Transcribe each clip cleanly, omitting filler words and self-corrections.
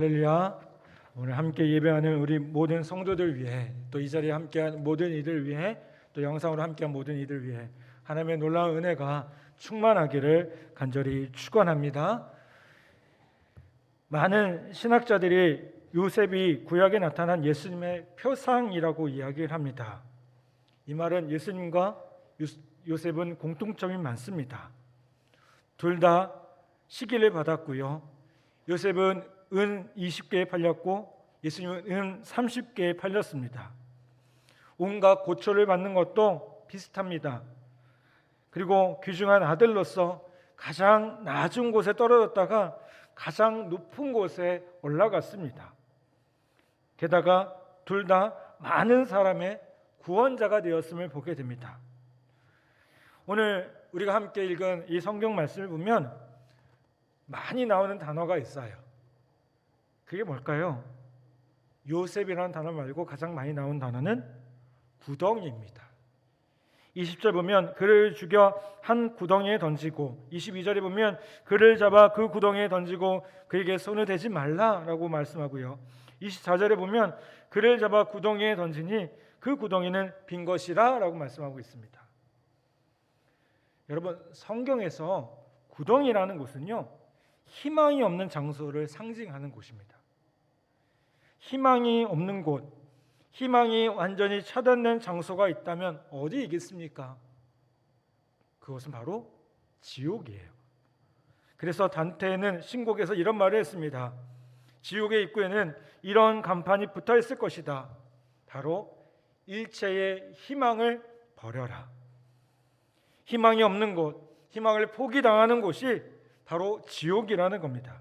할렐루야. 오늘 함께 예배하는 우리 모든 성도들 위해, 또 이 자리에 함께한 모든 이들 위해, 또 영상으로 함께한 모든 이들 위해 하나님의 놀라운 은혜가 충만하기를 간절히 축원합니다. 많은 신학자들이 요셉이 구약에 나타난 예수님의 표상이라고 이야기를 합니다. 이 말은 예수님과 요셉은 공통점이 많습니다. 둘 다 시기를 받았고요. 요셉은 은 20개에 팔렸고 예수님은 은 30개에 팔렸습니다. 온갖 고초를 받는 것도 비슷합니다. 그리고 귀중한 아들로서 가장 낮은 곳에 떨어졌다가 가장 높은 곳에 올라갔습니다. 게다가 둘 다 많은 사람의 구원자가 되었음을 보게 됩니다. 오늘 우리가 함께 읽은 이 성경 말씀을 보면 많이 나오는 단어가 있어요. 그게 뭘까요? 요셉이라는 단어 말고 가장 많이 나온 단어는 구덩이입니다. 20절 보면 그를 죽여 한 구덩이에 던지고, 22절에 보면 그를 잡아 그 구덩이에 던지고 그에게 손을 대지 말라라고 말씀하고요. 24절에 보면 그를 잡아 구덩이에 던지니 그 구덩이는 빈 것이라라고 말씀하고 있습니다. 여러분, 성경에서 구덩이라는 곳은요, 희망이 없는 장소를 상징하는 곳입니다. 희망이 없는 곳, 희망이 완전히 차단된 장소가 있다면 어디이겠습니까? 그것은 바로 지옥이에요. 그래서 단테는 신곡에서 이런 말을 했습니다. 지옥의 입구에는 이런 간판이 붙어 있을 것이다. 바로 일체의 희망을 버려라. 희망이 없는 곳, 희망을 포기당하는 곳이 바로 지옥이라는 겁니다.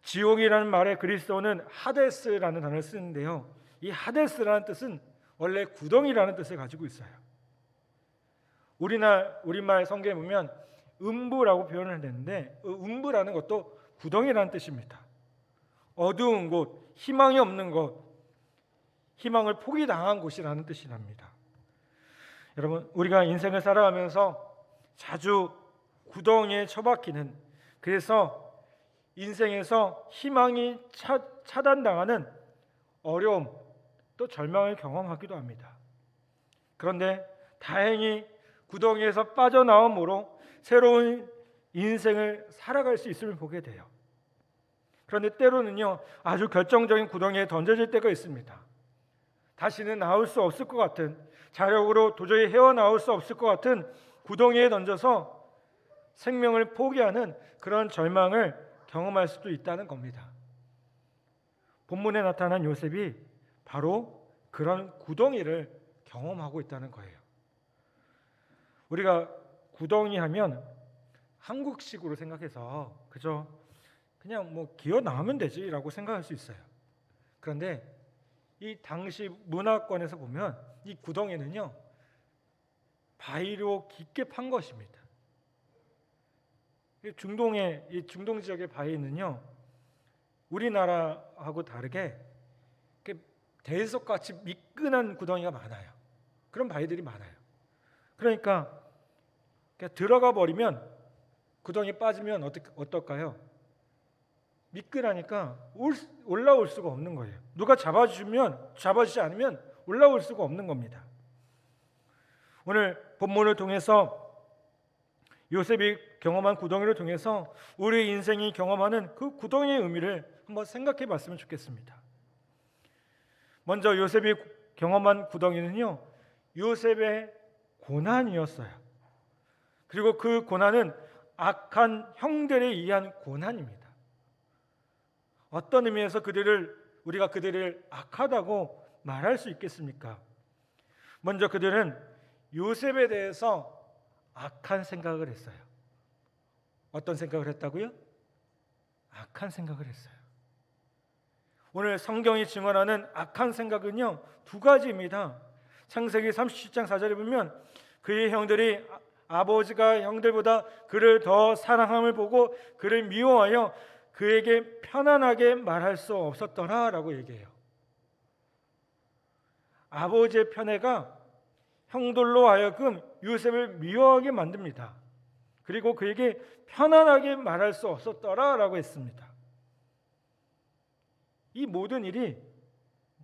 지옥이라는 말의 그리스어는 하데스라는 단어를 쓰는데요. 이 하데스라는 뜻은 원래 구덩이라는 뜻을 가지고 있어요. 우리말 성경에 보면 음부라고 표현을 했는데 음부라는 것도 구덩이라는 뜻입니다. 어두운 곳, 희망이 없는 곳, 희망을 포기당한 곳이라는 뜻이랍니다. 여러분, 우리가 인생을 살아가면서 자주 구덩이에 처박히는, 그래서 인생에서 희망이 차단당하는 어려움, 또 절망을 경험하기도 합니다. 그런데 다행히 구덩이에서 빠져나옴으로 새로운 인생을 살아갈 수 있음을 보게 돼요. 그런데 때로는요, 아주 결정적인 구덩이에 던져질 때가 있습니다. 다시는 나올 수 없을 것 같은, 자력으로 도저히 헤어나올 수 없을 것 같은 구덩이에 던져서 생명을 포기하는 그런 절망을 경험할 수도 있다는 겁니다. 본문에 나타난 요셉이 바로 그런 구덩이를 경험하고 있다는 거예요. 우리가 구덩이 하면 한국식으로 생각해서 그냥 뭐 기어 나오면 되지라고 생각할 수 있어요. 그런데 이 당시 문화권에서 보면 이 구덩이는요, 바위로 깊게 판 것입니다. 중동 지역의 바위는요, 우리나라하고 다르게 대석같이 미끈한 구덩이가 많아요. 그런 바위들이 많아요. 그러니까 들어가 버리면 구덩이 빠지면 어떨까요? 미끈하니까 올라올 수가 없는 거예요. 누가 잡아주지 않으면 올라올 수가 없는 겁니다. 오늘 본문을 통해서 요셉이 경험한 구덩이를 통해서 우리 인생이 경험하는 그 구덩이의 의미를 한번 생각해 봤으면 좋겠습니다. 먼저 요셉이 경험한 구덩이는요, 요셉의 고난이었어요. 그리고 그 고난은 악한 형들에 의한 고난입니다. 어떤 의미에서 우리가 그들을 악하다고 말할 수 있겠습니까? 먼저 그들은 요셉에 대해서 악한 생각을 했어요. 어떤 생각을 했다고요? 악한 생각을 했어요. 오늘 성경이 증언하는 악한 생각은요, 두 가지입니다. 창세기 37장 4절에 보면 그의 형들이 아버지가 형들보다 그를 더 사랑함을 보고 그를 미워하여 그에게 편안하게 말할 수 없었더라라고 얘기해요. 아버지의 편애가 형들로 하여금 요셉을 미워하게 만듭니다. 그리고 그에게 편안하게 말할 수 없었더라라고 했습니다. 이 모든 일이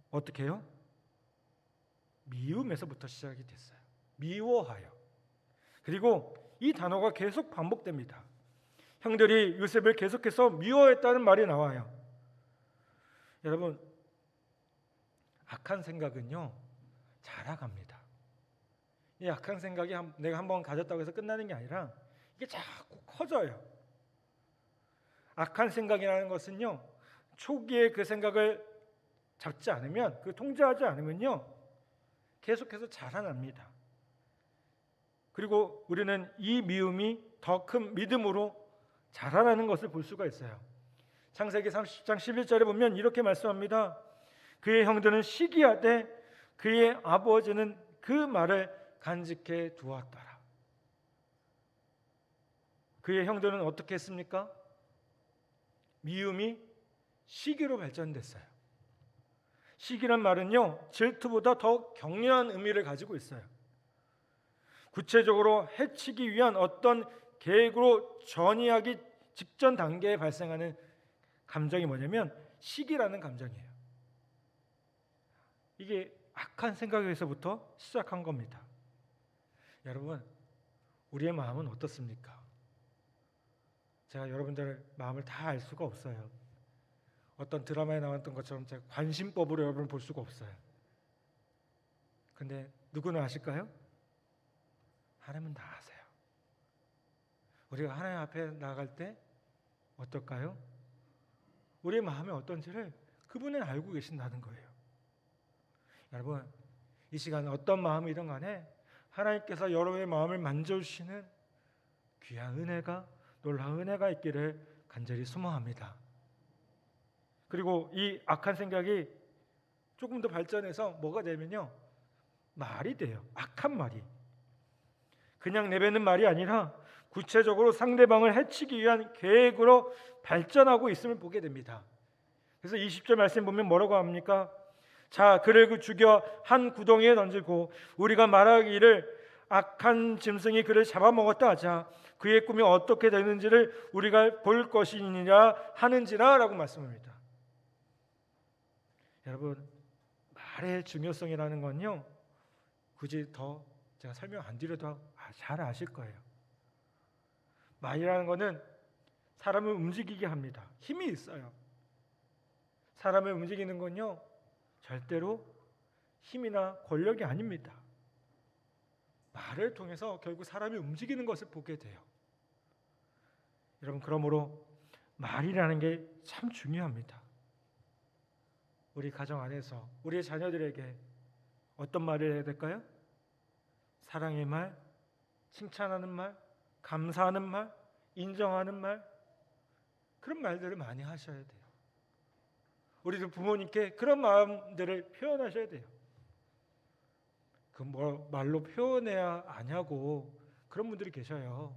어떻게 해요? 미움에서부터 시작이 됐어요. 미워하여. 그리고 이 단어가 계속 반복됩니다. 형들이 요셉을 계속해서 미워했다는 말이 나와요. 여러분, 악한 생각은요 자라갑니다. 이 악한 생각이 내가 한번 가졌다고 해서 끝나는 게 아니라 이게 자꾸 커져요. 악한 생각이라는 것은요 초기에 그 생각을 잡지 않으면, 그 통제하지 않으면요 계속해서 자라납니다. 그리고 우리는 이 미움이 더 큰 믿음으로 자라나는 것을 볼 수가 있어요. 창세기 30장 11절에 보면 이렇게 말씀합니다. 그의 형들은 시기하되 그의 아버지는 그 말을 간직해 두었더라. 그의 형들은 어떻게 했습니까? 미움이 시기로 발전됐어요. 시기란 말은요 질투보다 더 격렬한 의미를 가지고 있어요. 구체적으로 해치기 위한 어떤 계획으로 전이하기 직전 단계에 발생하는 감정이 뭐냐면 시기라는 감정이에요. 이게 악한 생각에서부터 시작한 겁니다. 여러분, 우리의 마음은 어떻습니까? 제가 여러분들의 마음을 다 알 수가 없어요. 어떤 드라마에 나왔던 것처럼 제가 관심법으로 여러분을 볼 수가 없어요. 근데 누구는 아실까요? 하나님은 다 아세요. 우리가 하나님 앞에 나아갈 때 어떨까요? 우리의 마음이 어떤지를 그분은 알고 계신다는 거예요. 여러분, 이 시간 어떤 마음이든 간에 하나님께서 여러분의 마음을 만져주시는 귀한 은혜가, 놀라운 은혜가 있기를 간절히 소망합니다. 그리고 이 악한 생각이 조금 더 발전해서 뭐가 되면요 말이 돼요. 악한 말이 그냥 내뱉는 말이 아니라 구체적으로 상대방을 해치기 위한 계획으로 발전하고 있음을 보게 됩니다. 그래서 20절 말씀 보면 뭐라고 합니까? 자, 그를 죽여 한 구덩이에 던지고 우리가 말하기를 악한 짐승이 그를 잡아먹었다 하자. 그의 꿈이 어떻게 되는지를 우리가 볼 것이니라 하는지라 라고 말씀합니다. 여러분, 말의 중요성이라는 건요 굳이 더 제가 설명 안 드려도 잘 아실 거예요. 말이라는 것은 사람을 움직이게 합니다. 힘이 있어요. 사람을 움직이는 건요 절대로 힘이나 권력이 아닙니다. 말을 통해서 결국 사람이 움직이는 것을 보게 돼요. 여러분, 그러므로 말이라는 게 참 중요합니다. 우리 가정 안에서 우리의 자녀들에게 어떤 말을 해야 될까요? 사랑의 말, 칭찬하는 말, 감사하는 말, 인정하는 말, 그런 말들을 많이 하셔야 돼요. 우리도 부모님께 그런 마음들을 표현하셔야 돼요. 그 뭐 말로 표현해야 아냐고 그런 분들이 계셔요.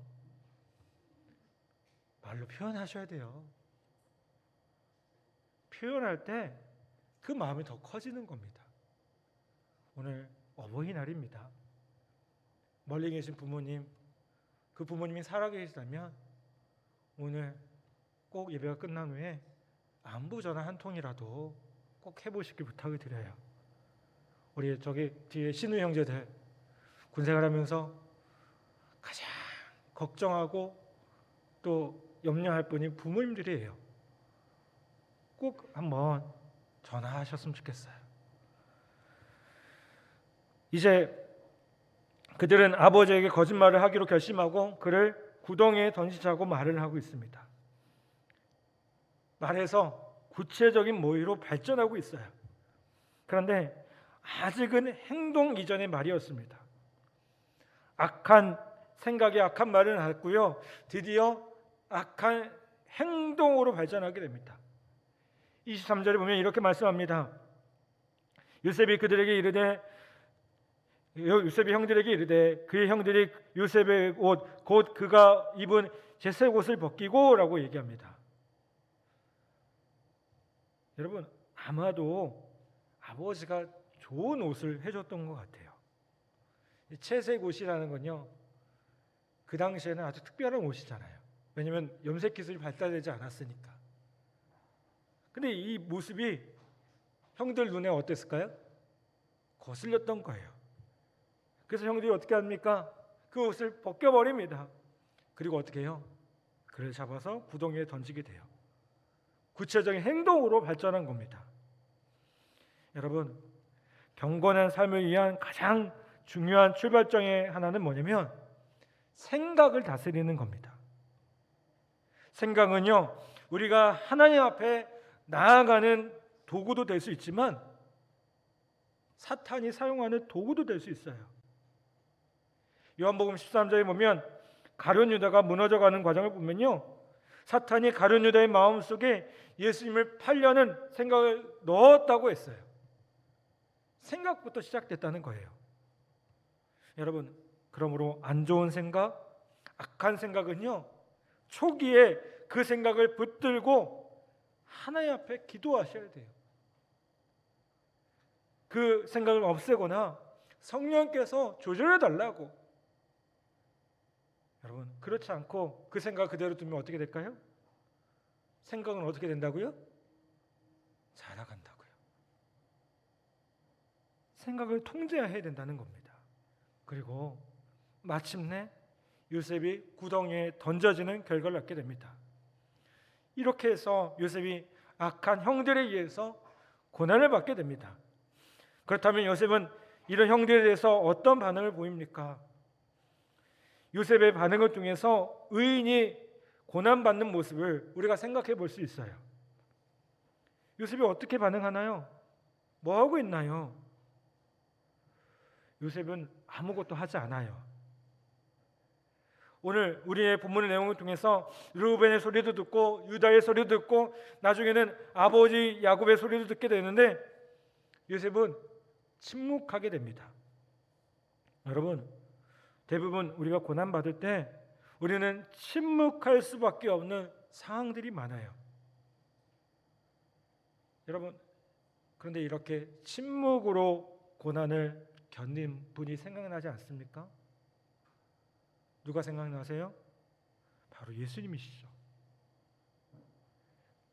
말로 표현하셔야 돼요. 표현할 때 그 마음이 더 커지는 겁니다. 오늘 어버이날입니다. 멀리 계신 부모님, 그 부모님이 살아계시다면 오늘 꼭 예배가 끝난 후에 안부 전화 한 통이라도 꼭 해보시길 부탁을 드려요. 우리 저기 뒤에 신우 형제들 군생활하면서 가장 걱정하고 또 염려할 분이 부모님들이에요. 꼭 한번 전화하셨으면 좋겠어요. 이제 그들은 아버지에게 거짓말을 하기로 결심하고 그를 구덩이에 던지자고 말을 하고 있습니다. 말해서 구체적인 모의로 발전하고 있어요. 그런데 아직은 행동 이전의 말이었습니다. 악한 생각에 악한 말을 했고요. 드디어 악한 행동으로 발전하게 됩니다. 23절에 보면 이렇게 말씀합니다. 요셉이 형들에게 이르되 그의 형들이 요셉의 옷 곧 그가 입은 제색 옷을 벗기고 라고 얘기합니다. 여러분, 아마도 아버지가 좋은 옷을 해줬던 것 같아요. 채색 옷이라는 건요 그 당시에는 아주 특별한 옷이잖아요. 왜냐하면 염색 기술이 발달되지 않았으니까. 근데 이 모습이 형들 눈에 어땠을까요? 거슬렸던 거예요. 그래서 형들이 어떻게 합니까? 그 옷을 벗겨버립니다. 그리고 어떻게 해요? 그를 잡아서 구덩이에 던지게 돼요. 구체적인 행동으로 발전한 겁니다. 여러분, 경건한 삶을 위한 가장 중요한 출발점의 하나는 뭐냐면 생각을 다스리는 겁니다. 생각은요, 우리가 하나님 앞에 나아가는 도구도 될 수 있지만 사탄이 사용하는 도구도 될 수 있어요. 요한복음 13장에 보면 가룟 유다가 무너져가는 과정을 보면요, 사탄이 가룟 유다의 마음속에 예수님을 팔려는 생각을 넣었다고 했어요. 생각부터 시작됐다는 거예요. 여러분, 그러므로 안 좋은 생각, 악한 생각은요, 초기에 그 생각을 붙들고 하나님 앞에 기도하셔야 돼요. 그 생각을 없애거나 성령께서 조절해 달라고. 여러분, 그렇지 않고 그 생각 그대로 두면 어떻게 될까요? 생각은 어떻게 된다고요? 자라간다고요. 생각을 통제해야 된다는 겁니다. 그리고 마침내 요셉이 구덩이에 던져지는 결과를 낳게 됩니다. 이렇게 해서 요셉이 악한 형들에 의해서 고난을 받게 됩니다. 그렇다면 요셉은 이런 형들에 대해서 어떤 반응을 보입니까? 요셉의 반응을 통해서 의인이 고난받는 모습을 우리가 생각해 볼 수 있어요. 요셉이 어떻게 반응하나요? 뭐 하고 있나요? 요셉은 아무것도 하지 않아요. 오늘 우리의 본문의 내용을 통해서 르우벤의 소리도 듣고 유다의 소리도 듣고 나중에는 아버지 야곱의 소리도 듣게 되는데 요셉은 침묵하게 됩니다. 여러분, 대부분 우리가 고난받을 때 우리는 침묵할 수밖에 없는 상황들이 많아요. 여러분, 그런데 이렇게 침묵으로 고난을 견딘 분이 생각나지 않습니까? 누가 생각나세요? 바로 예수님이시죠.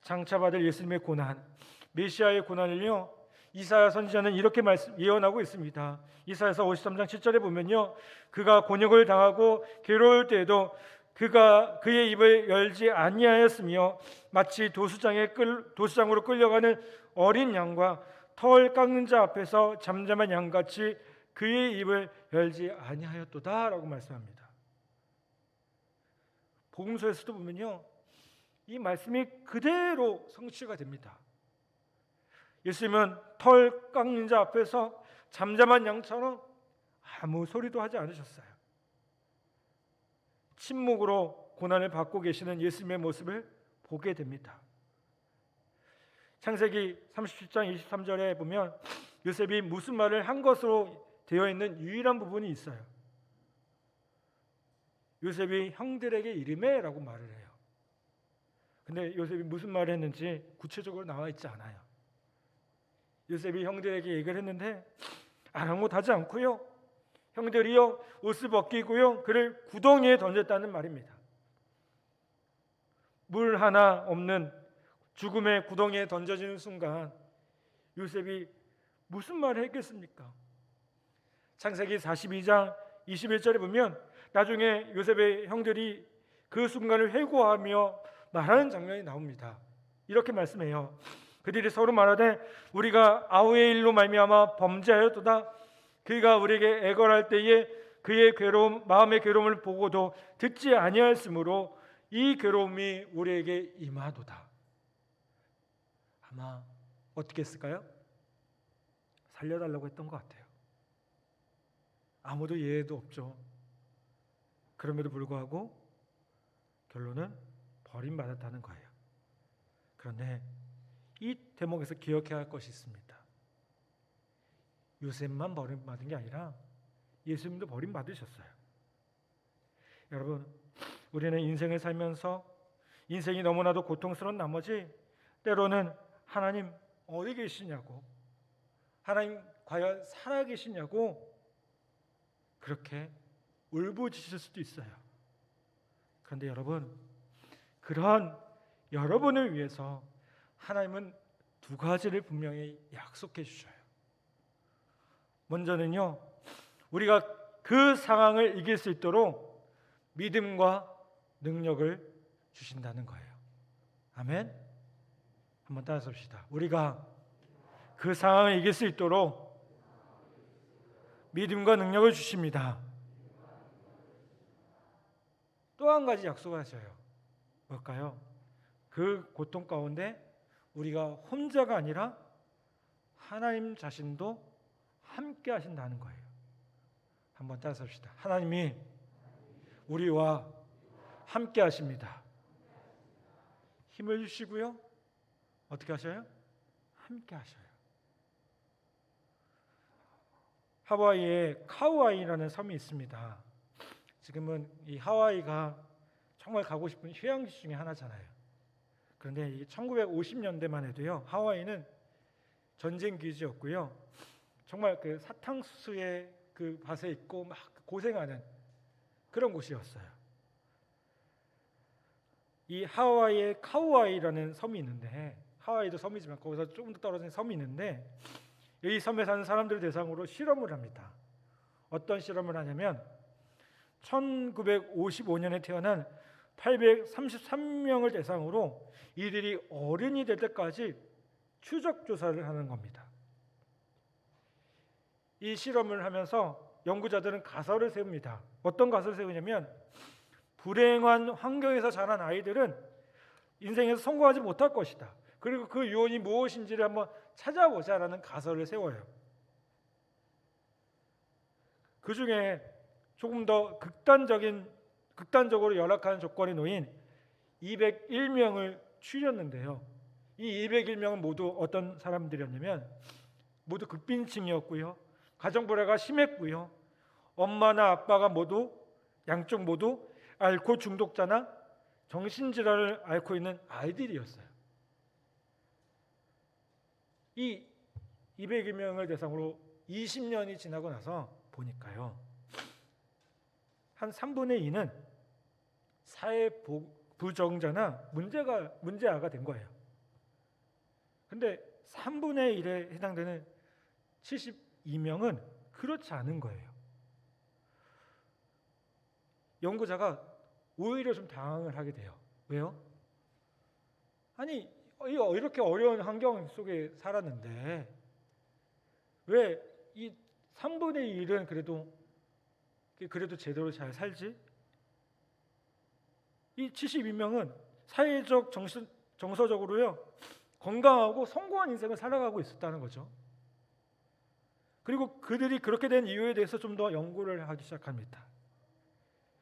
장차받을 예수님의 고난, 메시아의 고난을요, 이사야 선지자는 이렇게 예언하고 있습니다. 이사야서 53장 7절에 보면요, 그가 곤욕을 당하고 괴로울 때에도 그가 그의 입을 열지 아니하였으며 마치 도수장으로 끌려가는 어린 양과 털 깎는 자 앞에서 잠잠한 양같이 그의 입을 열지 아니하였도다라고 말씀합니다. 복음서에서도 보면요, 이 말씀이 그대로 성취가 됩니다. 예수님은 털 깎는 자 앞에서 잠잠한 양처럼 아무 소리도 하지 않으셨어요. 침묵으로 고난을 받고 계시는 예수님의 모습을 보게 됩니다. 창세기 37장 23절에 보면 요셉이 무슨 말을 한 것으로 되어 있는 유일한 부분이 있어요. 요셉이 형들에게 이르매라고 말을 해요. 근데 요셉이 무슨 말을 했는지 구체적으로 나와 있지 않아요. 요셉이 형들에게 얘기를 했는데 아랑곳하지 않고요, 형들이요 옷을 벗기고요 그를 구덩이에 던졌다는 말입니다. 물 하나 없는 죽음의 구덩이에 던져지는 순간 요셉이 무슨 말을 했겠습니까? 창세기 42장 21절에 보면 나중에 요셉의 형들이 그 순간을 회고하며 말하는 장면이 나옵니다. 이렇게 말씀해요. 그들이 서로 말하되 우리가 아우의 일로 말미암아 범죄하였도다. 그가 우리에게 애걸할 때에 그의 마음의 괴로움을 보고도 듣지 아니하였으므로 이 괴로움이 우리에게 임하도다. 아마 어떻게 했을까요? 살려달라고 했던 것 같아요. 아무도 예외도 없죠. 그럼에도 불구하고 결론은 버림받았다는 거예요. 그런데 이 대목에서 기억해야 할 것이 있습니다. 요셉만 버림받은 게 아니라 예수님도 버림받으셨어요. 여러분, 우리는 인생을 살면서 인생이 너무나도 고통스러운 나머지 때로는 하나님 어디 계시냐고, 하나님 과연 살아계시냐고 그렇게 울부짖을 수도 있어요. 그런데 여러분, 그런 여러분을 위해서 하나님은 두 가지를 분명히 약속해 주셔요. 먼저는요, 우리가 그 상황을 이길 수 있도록 믿음과 능력을 주신다는 거예요. 아멘. 한번 따라서 봅시다. 우리가 그 상황을 이길 수 있도록 믿음과 능력을 주십니다. 또 한 가지 약속하셔요. 뭘까요? 그 고통 가운데 우리가 혼자가 아니라 하나님 자신도 함께 하신다는 거예요. 한번 따라서 봅시다. 하나님이 우리와 함께 하십니다. 힘을 주시고요. 어떻게 하셔요? 함께 하셔요. 하와이에 카우아이라는 섬이 있습니다. 지금은 이 하와이가 정말 가고 싶은 휴양지 중에 하나잖아요. 그런데 1950년대만 해도요, 하와이는 전쟁 기지였고요. 정말 그 사탕수수의 그 밭에 있고 막 고생하는 그런 곳이었어요. 이 하와이에 카우아이라는 섬이 있는데, 하와이도 섬이지만 거기서 조금 더 떨어진 섬이 있는데, 이 섬에 사는 사람들을 대상으로 실험을 합니다. 어떤 실험을 하냐면 1955년에 태어난 833명을 대상으로 이들이 어른이 될 때까지 추적 조사를 하는 겁니다. 이 실험을 하면서 연구자들은 가설을 세웁니다. 어떤 가설을 세우냐면, 불행한 환경에서 자란 아이들은 인생에서 성공하지 못할 것이다. 그리고 그 요인이 무엇인지를 한번 찾아보자라는 가설을 세워요. 그 중에 조금 더 극단적으로 열악한 조건에 놓인 201명을 추렸는데요. 이 201명은 모두 어떤 사람들이었냐면, 모두 극빈층이었고요. 가정불화가 심했고요. 엄마나 아빠가 양쪽 모두 알코올 중독자나 정신질환을 앓고 있는 아이들이었어요. 이 201명을 대상으로 20년이 지나고 나서 보니까요, 한 3분의 2는 사회 부정자나 문제아가 된 거예요. 근데 3분의 1에 해당되는 72명은 그렇지 않은 거예요. 연구자가 오히려 좀 당황을 하게 돼요. 왜요? 아니, 이렇게 어려운 환경 속에 살았는데 왜 이 3분의 1은 그래도 제대로 잘 살지? 이 72명은 사회적 정서적으로요, 건강하고 성공한 인생을 살아가고 있었다는 거죠. 그리고 그들이 그렇게 된 이유에 대해서 좀 더 연구를 하기 시작합니다.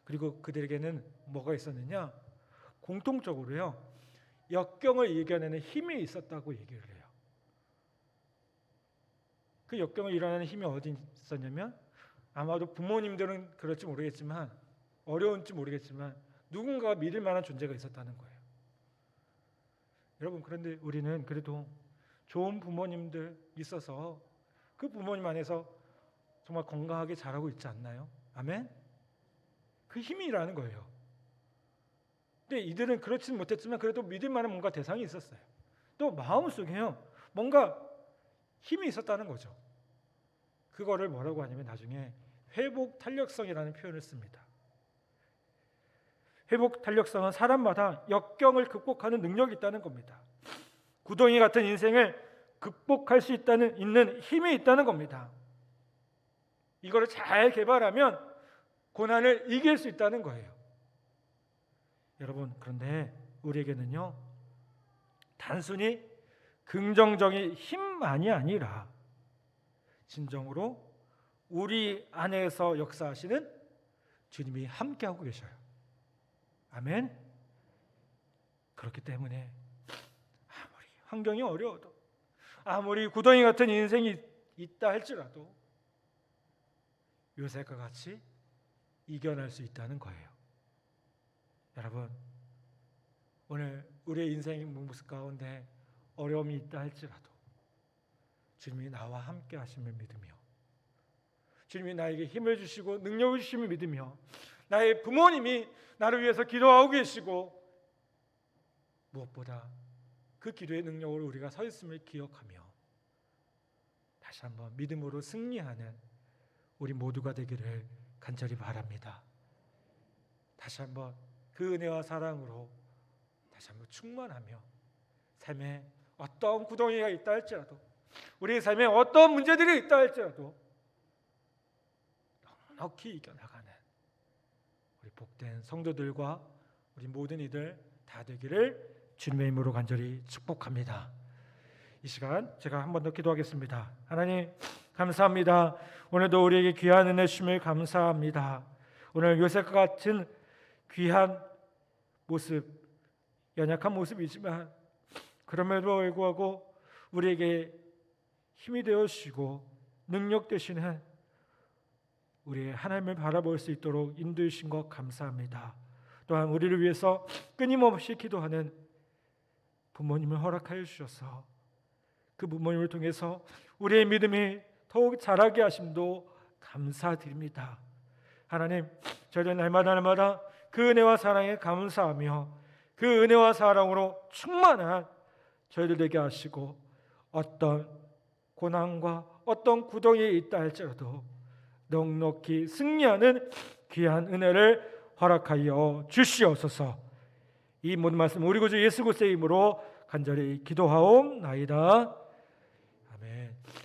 그리고 그들에게는 뭐가 있었느냐? 공통적으로요, 역경을 이겨내는 힘이 있었다고 얘기를 해요. 그 역경을 이겨내는 힘이 어디 있었냐면, 아마도 부모님들은 그럴지 모르겠지만, 어려운지 모르겠지만 누군가가 믿을 만한 존재가 있었다는 거예요. 여러분, 그런데 우리는 그래도 좋은 부모님들 있어서 그 부모님 안에서 정말 건강하게 자라고 있지 않나요? 아멘? 그 힘이라는 거예요. 근데 이들은 그렇지는 못했지만 그래도 믿을 만한 뭔가 대상이 있었어요. 또 마음속에요, 뭔가 힘이 있었다는 거죠. 그거를 뭐라고 하냐면 나중에 회복 탄력성이라는 표현을 씁니다. 회복 탄력성은 사람마다 역경을 극복하는 능력이 있다는 겁니다. 구덩이 같은 인생을 극복할 수 있는 힘이 있다는 겁니다. 이거를 잘 개발하면 고난을 이길 수 있다는 거예요. 여러분, 그런데 우리에게는요, 단순히 긍정적인 힘만이 아니라 진정으로 우리 안에서 역사하시는 주님이 함께하고 계셔요. 아멘. 그렇기 때문에 아무리 환경이 어려워도, 아무리 구덩이 같은 인생이 있다 할지라도 요셉과 같이 이겨낼 수 있다는 거예요. 여러분, 오늘 우리의 인생의 모습 가운데 어려움이 있다 할지라도 주님이 나와 함께 하심을 믿으며, 주님이 나에게 힘을 주시고 능력을 주심을 믿으며, 나의 부모님이 나를 위해서 기도하고 계시고, 무엇보다 그 기도의 능력으로 우리가 서 있음을 기억하며 다시 한번 믿음으로 승리하는 우리 모두가 되기를 간절히 바랍니다. 다시 한번 그 은혜와 사랑으로 다시 한번 충만하며 삶에 어떤 구덩이가 있다 할지라도, 우리의 삶에 어떤 문제들이 있다 할지라도 넉넉히 이겨나가는 우리 복된 성도들과 우리 모든 이들 다 되기를 주님의 이름으로 간절히 축복합니다. 이 시간 제가 한 번 더 기도하겠습니다. 하나님 감사합니다. 오늘도 우리에게 귀한 은혜 주심을 감사합니다. 오늘 요셉과 같은 귀한 모습, 연약한 모습이지만 그럼에도 불구하고 우리에게 힘이 되어 주시고 능력 되시는 우리 하나님을 바라볼 수 있도록 인도해 주신 것 감사합니다. 또한 우리를 위해서 끊임없이 기도하는 부모님을 허락하여 주셔서 그 부모님을 통해서 우리의 믿음이 더욱 자라게 하심도 감사드립니다. 하나님, 저희들 날마다 그 은혜와 사랑에 감사하며 그 은혜와 사랑으로 충만한 저희들 되게 하시고 어떤 고난과 어떤 구덩이에 있다 할지라도 넉넉히 승리하는 귀한 은혜를 허락하여 주시옵소서. 이 모든 말씀 우리 구주 예수 그리스도의 이름으로 간절히 기도하옵나이다.